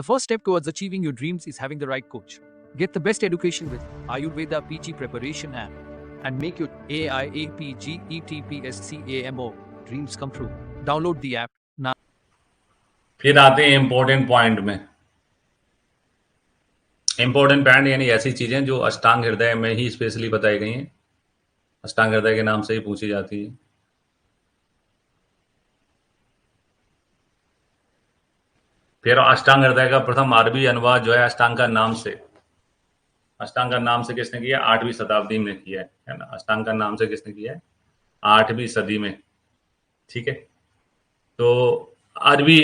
The first step towards achieving your dreams is having the right coach. Get the best education with Ayurveda PG Preparation app and make your AIAPGETPSCAMO dreams come true. Download the app now. फिर आते हैं important point में। Important point यानी ऐसी चीजें जो अष्टांग हृदय में ही स्पेशली बताई गई हैं, अष्टांग हृदय के नाम से ही पूछी जाती है। फिर अष्टांग हृदय का प्रथम अरबी अनुवाद जो है अष्टांग का नाम से किसने किया? 8वीं शताब्दी में किया है ना। अष्टांग का नाम से किसने किया है? 8वीं सदी में। ठीक है, तो अरबी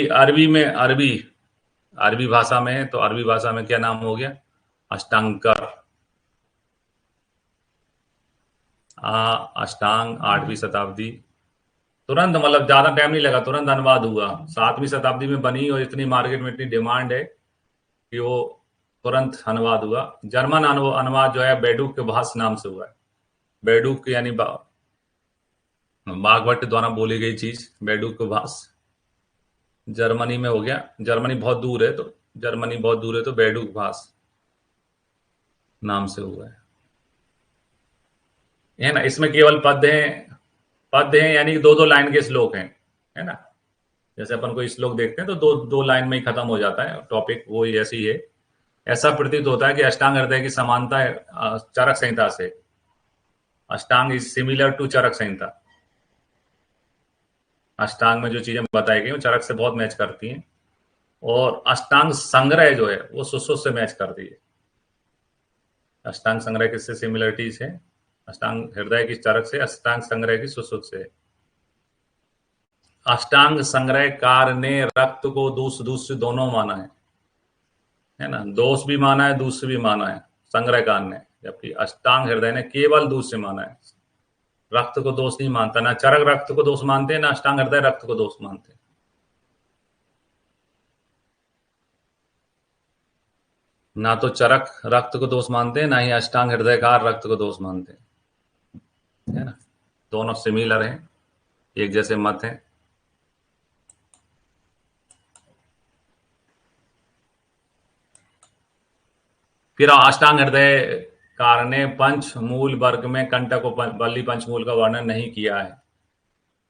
भाषा में है, तो अरबी भाषा में क्या नाम हो गया? अष्टांकर। अष्टांग 8वीं शताब्दी, तुरंत, मतलब ज्यादा टाइम नहीं लगा, तुरंत अनुवाद हुआ। 7वीं शताब्दी में बनी और इतनी मार्केट में इतनी डिमांड है कि वो तुरंत अनुवाद हुआ। जर्मन अनुवाद जो है बैडुक के भाष्य नाम से हुआ है। बैडुक यानी बागभट्ट द्वारा बोली गई चीज, बैडुक के भाष्य जर्मनी में हो गया। जर्मनी बहुत दूर है, तो बैडुक भाष्य नाम से हुआ है ना। इसमें केवल पद्य हैं यानी 2-2 लाइन के श्लोक हैं, है ना। जैसे अपन कोई श्लोक देखते हैं तो 2 लाइन में ही खत्म हो जाता है टॉपिक, वो ही ऐसी है। ऐसा प्रतीत होता है कि अष्टांग हृदय की समानता है चरक संहिता से। अष्टांग इज सिमिलर टू चरक संहिता। अष्टांग में जो चीजें बताई गई वो चरक से बहुत मैच करती हैं, और अष्टांग संग्रह जो है वो सुश्रुत से मैच करती है। अष्टांग संग्रह किससे सिमिलरिटीज है? अष्टांग हृदय की चरक से, अष्टांग संग्रह की सुश्रुत से। अष्टांग संग्रह कार ने रक्त को दूष दोनों माना है ना। दोष भी माना है, दूष भी माना है संग्रहकार ने, जबकि अष्टांग हृदय ने केवल दूष से माना है। रक्त को दोष नहीं मानता, ना चरक रक्त को दोष मानते हैं, ना अष्टांग हृदय रक्त को दोष मानते हैं। ना तो चरक रक्त को दोष मानते हैं, ना ही अष्टांग हृदयकार रक्त को दोष मानते हैं, है ना। दोनों सिमिलर हैं, एक जैसे मत हैं। फिर अष्टांग हृदय कार ने पंचमूल वर्ग में कंटक व बल्ली पंचमूल का वर्णन नहीं किया है।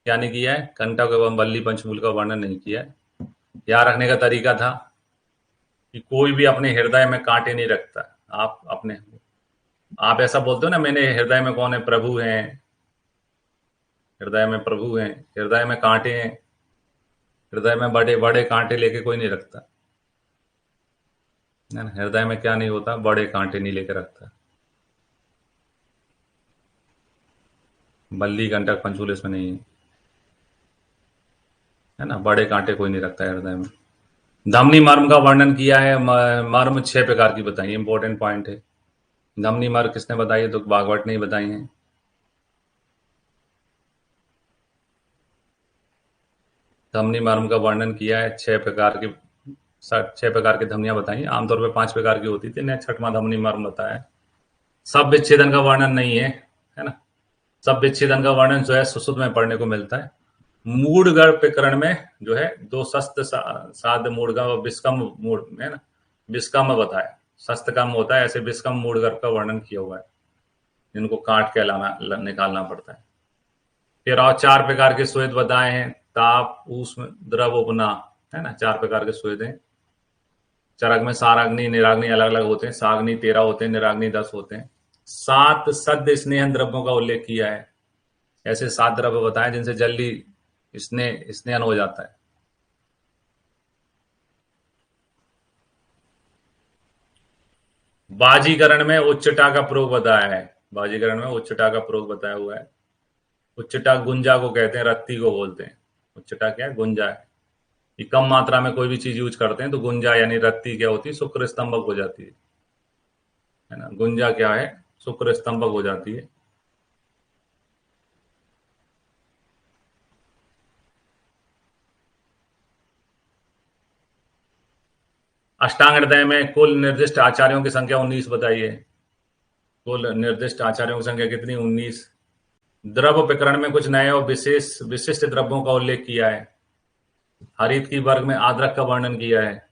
क्या नहीं किया है? कंटक एवं बल्ली पंचमूल का वर्णन नहीं किया है। याद रखने का तरीका था कि कोई भी अपने हृदय में कांटे नहीं रखता। आप ऐसा बोलते हो ना, मैंने हृदय में कौन है? प्रभु हैं, हृदय में प्रभु हैं, हृदय में कांटे हैं। हृदय में बड़े बड़े कांटे लेके कोई नहीं रखता, हृदय में क्या नहीं होता? बड़े कांटे नहीं लेके रखता। बल्ली कंटक पंचमूल इसमें नहीं है ना, बड़े कांटे कोई नहीं रखता है हृदय में। धमनी मर्म का वर्णन किया है। मर्म 6 प्रकार की बताई, इंपॉर्टेंट पॉइंट है। धमनी मर्म किसने बताई है? तो भागवत ने ही बताई है। धमनी मर्म का वर्णन किया है, 6 प्रकार की धमनियां बताई। आमतौर पे 5 प्रकार की होती थी, ने 6वां धमनी मर्म बताया। सब विच्छेदन का वर्णन नहीं है ना। सब विच्छेदन का वर्णन जो है सुश्रुत में पढ़ने को मिलता है। मूढ़गढ़ प्रकरण में जो है 2 शस्त्र साध मूढ़ और विस्कम मूढ़ है ना, विस्कम बताया। शस्त्र कम होता है, ऐसे विस्कम मूढ़गढ़ का वर्णन किया हुआ है, जिनको काट के निकालना पड़ता है। फिर और 4 प्रकार के स्वेद बताए हैं। ताप, ऊष्म, द्रव, उपना, है ना। 4 प्रकार के स्वेद हैं। चरक में साराग्नि, निराग्नि अलग अलग होते हैं। साग्नि 13 होते हैं, निराग्नि 10 होते हैं। 7 सद्य स्नेहन द्रव्यों का उल्लेख किया है। ऐसे 7 द्रव्य बताए जिनसे जल्दी स्नेहन हो जाता है। बाजीकरण में उच्चटा का प्रयोग बताया है। बाजीकरण में उच्चटा का प्रयोग बताया हुआ है। उच्चटा गुंजा को कहते हैं, रत्ती को बोलते हैं। उच्चटा क्या है? गुंजा है। ये कम मात्रा में कोई भी चीज यूज करते हैं तो गुंजा यानी रत्ती क्या होती है? शुक्र स्तंभक हो जाती है ना। गुंजा क्या है? शुक्र स्तंभक हो जाती है। अष्टांग हृदय में कुल निर्दिष्ट आचार्यों की संख्या 19 बताइए। कुल निर्दिष्ट आचार्यों की संख्या कितनी? 19। द्रव्य प्रकरण में कुछ नए और विशिष्ट द्रव्यों का उल्लेख किया है। हरित की वर्ग में आद्रक का वर्णन किया है।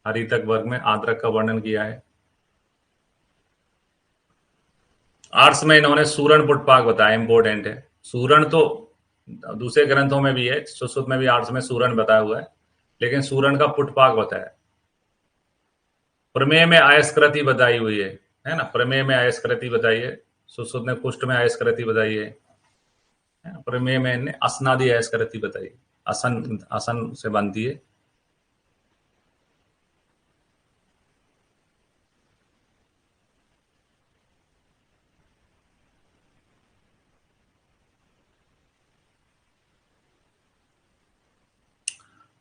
हरितक वर्ग में आद्रक का वर्णन किया है। आर्ट्स में इन्होंने सूरण पुटपाक बताया, इंपॉर्टेंट है। सूरण तो दूसरे ग्रंथों में भी है, सुश्रुत में भी आर्ट्स में सूरण बताया हुआ है, लेकिन सूरण का पुटपाक बताया। प्रमेय में आयस्कृति बताई हुई है ना, प्रमेय में आयस्कृति बताई है। सुश्रुत ने कुष्ठ में आयस्कृति बताई है ना? प्रमेय में इन्हें असनादि आयस्कृति बताई, असन असन से बनती है।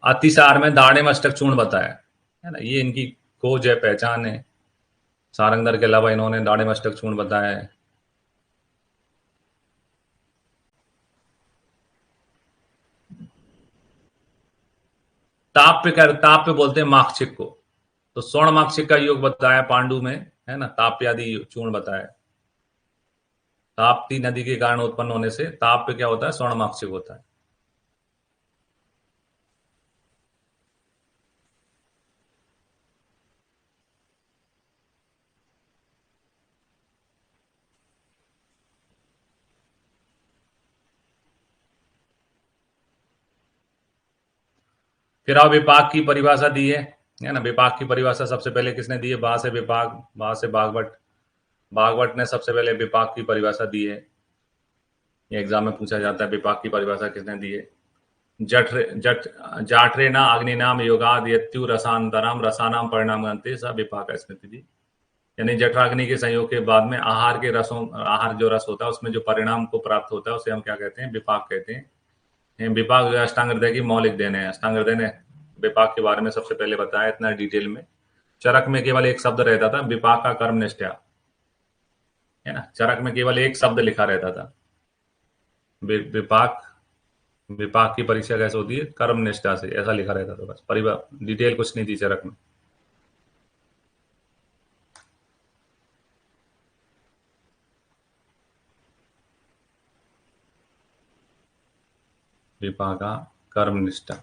अतिसार में दाढ़े मस्तक चूर्ण बताया है ना, ये इनकी खोज है, पहचान है। सारंगधर के अलावा इन्होंने दाढ़े मस्तक चूर्ण बताया है। ताप्य बोलते हैं माक्षिक को, तो स्वर्ण माक्षिक का योग बताया पांडु में, है ना, ताप्यादि चूर्ण बताया। ताप्ती नदी के कारण उत्पन्न होने से ताप्य क्या होता है, स्वर्ण माक्षिक होता है। फिर अब विपाक की परिभाषा दी है ना। विपाक की परिभाषा सबसे पहले किसने दी है, बा से विपाक, बा से भागवत। भागवत ने सबसे पहले विपाक की परिभाषा दी है। ये एग्जाम में पूछा जाता है, विपाक की परिभाषा किसने दी है। जाठरे न अग्निनाम योगाद यत्यु रसांतरम रसानाम परिणाम अंते स विपाक स्मृति दी। यानी जठराग्नि के संयोग के बाद में आहार के रसों, आहार जो रस होता है उसमें जो परिणाम को प्राप्त होता है उसे हम क्या कहते हैं, विपाक कहते हैं। विपाक जो है अष्टांग हृदय की मौलिक देन है। अष्टांग हृदय ने विपाक के बारे में सबसे पहले बताया इतना डिटेल में। चरक में केवल एक शब्द रहता था, विपाक का कर्म निष्ठा, है ना। चरक में केवल एक शब्द लिखा रहता था, विपाक। विपाक की परीक्षा कैसे होती है, कर्म निष्ठा से, ऐसा लिखा रहता था बस, डिटेल कुछ नहीं थी चरक में। विपाका कर्म निष्ठा।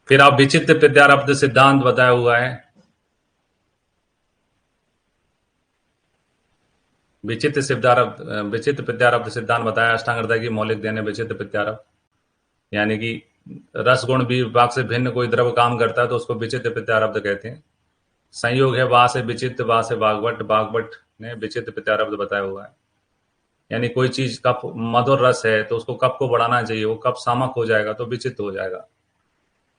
फिर आप विचित्र प्रत्यारब्ध सिद्धांत बताया हुआ है। विचित्र प्रत्यारब्ध सिद्धांत बताया, अष्टांग हृदय की मौलिक देन है विचित्र प्रत्यारब्ध। यानी कि रस गुण विभाग से भिन्न कोई द्रव्य काम करता है तो उसको विचित्र प्रत्यारब्ध कहते हैं। संयोग है वा से विचित्र, वा से भागवत। भागवत ने विचित्र प्रत्यारब्ध बताया हुआ है। यानी कोई चीज कप मधुर रस है तो उसको कप को बढ़ाना चाहिए, वो कप सामक हो जाएगा तो विचित्र हो जाएगा।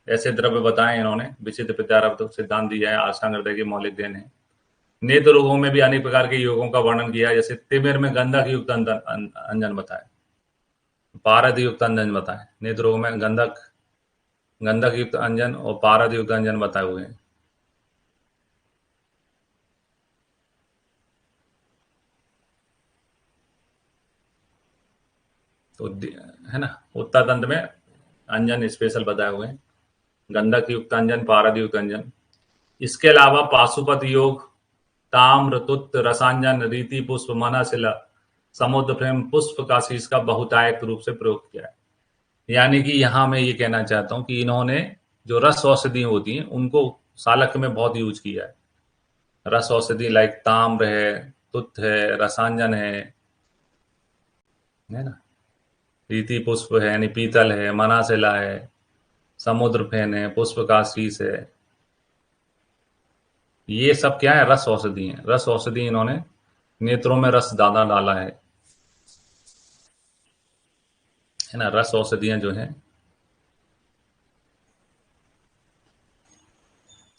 ऐसे द्रव्य बताए इन्होंने, विचित्र प्रत्यारब्ध सिद्धांत दिया है, अष्टांग हृदय की मौलिक देन है। नेत्र रोगों में भी अनेक प्रकार के योगों का वर्णन किया है, जैसे तिमिर में गंधक युक्त अंजन बताए, पारद युक्त अंजन बताए। नेत्र रोग में गंधक युक्त अंजन और पारद युक्त अंजन बताए हुए हैं। तो है ना, उत्तर दंत में अंजन स्पेशल बताए हुए हैं, गंधक युक्त अंजन, पारद युक्त अंजन। इसके अलावा पाशुपत योग, ताम्र, तुत्त, रसांजन, रीति, पुष्प, मनाशिला, समुद्र प्रेम, पुष्प का शीश का बहुतायक रूप से प्रयोग किया है। यानी कि यहां मैं ये कहना चाहता हूं कि इन्होंने जो रस औषधि होती हैं उनको सालक में बहुत यूज किया है। रस औषधि लाइक ताम्र है, तुत्त है, रसांजन है ना, रीति पुष्प है यानी पीतल है, मनाशिला है, समुद्र फेन है, पुष्प का शीश है। ये सब क्या है, रस औषधि है। रस औषधि इन्होंने नेत्रों में रस दादा डाला है ना। रस औषधियां जो है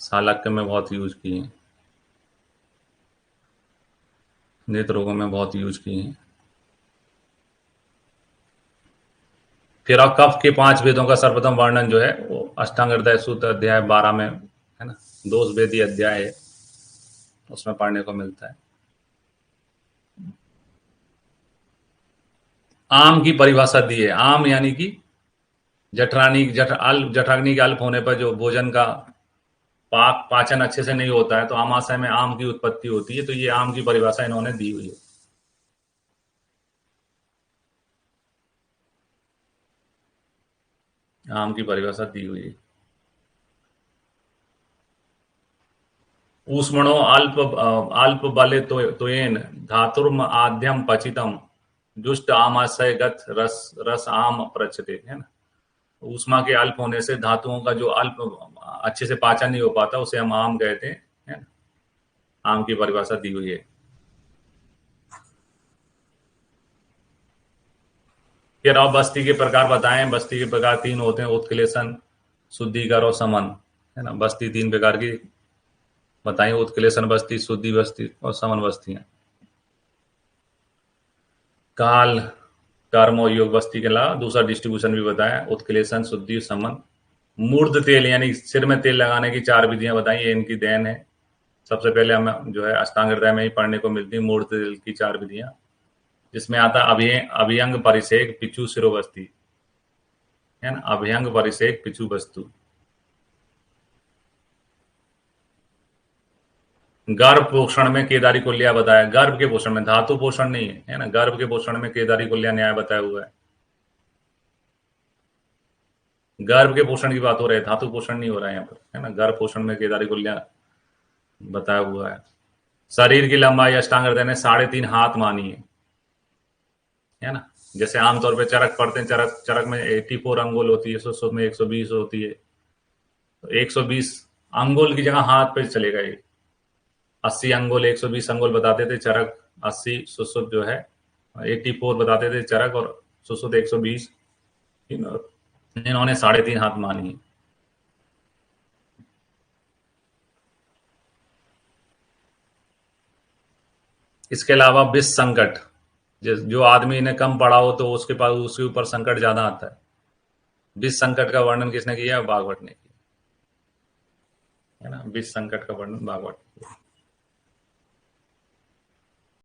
सालक्य में बहुत यूज की हैं, नेत्र रोगों में बहुत यूज की हैं। फिर अब कफ के 5 वेदों का सर्वप्रथम वर्णन जो है वो अष्टांग हृदय सूत्र अध्याय 12 में, है ना, दोष वेदी अध्याय है, उसमें पढ़ने को मिलता है। आम की परिभाषा दी है। आम यानी कि जठराग्नि के अल्प होने पर जो भोजन का पाचन अच्छे से नहीं होता है तो आमाशय में आम की उत्पत्ति होती है। तो ये आम की परिभाषा इन्होंने दी हुई है। आम की परिभाषा दी हुई है। ऊष्मणो अल्प बले त्वेन धातुर्म आद्यम पचितम जुष्ट आमाशय गत रस रस आम प्रचते, है ना। ऊष्मा के अल्प होने से धातुओं का जो अल्प अच्छे से पाचन नहीं हो पाता उसे हम आम कहते हैं, है ना। आम की परिभाषा दी हुई है। फिर अब बस्ती के प्रकार बताएं। बस्ती के प्रकार 3 होते हैं, उत्क्लेशन, शुद्धिकर और समन, है ना। बस्ती 3 प्रकार की बताइए, उत्क्लेशन बस्ती, शुद्धि बस्ती और समन बस्तियां। काल, कर्म और योग बस्ती के अलावा दूसरा डिस्ट्रीब्यूशन भी बताया, उत्क्लेशन, शुद्धि, समन। मूर्ध तेल यानी सिर में तेल लगाने की 4 विधियां बताई, ये इनकी देन है। सबसे पहले हमें जो है अष्टांग हृदय में ही पढ़ने को मिलती है मूर्ध तेल की 4 विधियां, जिसमें आता अभियंग परिसेक पिचु शिरोबस्ती, है ना। अभियंग परिसेक पिचु वस्तु। गर्भ पोषण में केदारी कुल्या बताया, गर्भ के पोषण में, धातु पोषण नहीं है ना। गर्भ के पोषण में केदारी कुल्या न्याय बताया हुआ है। गर्भ के पोषण की बात हो रही है, धातु पोषण नहीं हो रहा है यहाँ पर, है ना। गर्भ पोषण में केदारी कुल्या बताया हुआ है। शरीर की लंबाई अष्टांग हृदय ने 3.5 हाथ मानी है ना। जैसे आमतौर पे चरक पढ़ते हैं, चरक में 84 अंगुल होती है, सुश्रुत में 120 होती है। तो 120 अंगुल की जगह हाथ पे चलेगा ये। 80 अंगुल 120 अंगुल बताते थे चरक, 80 सुश्रुत जो है 84 बताते थे चरक, और सुश्रुत 120 इन्होंने 3.5 हाथ मानी है। इसके अलावा विष संकट, जो आदमी ने कम पढ़ा हो तो उसके पास उसके ऊपर संकट ज्यादा आता है। विष संकट का वर्णन किसने किया? भागवत ने किया, है ना। विष संकट का वर्णन भागवत।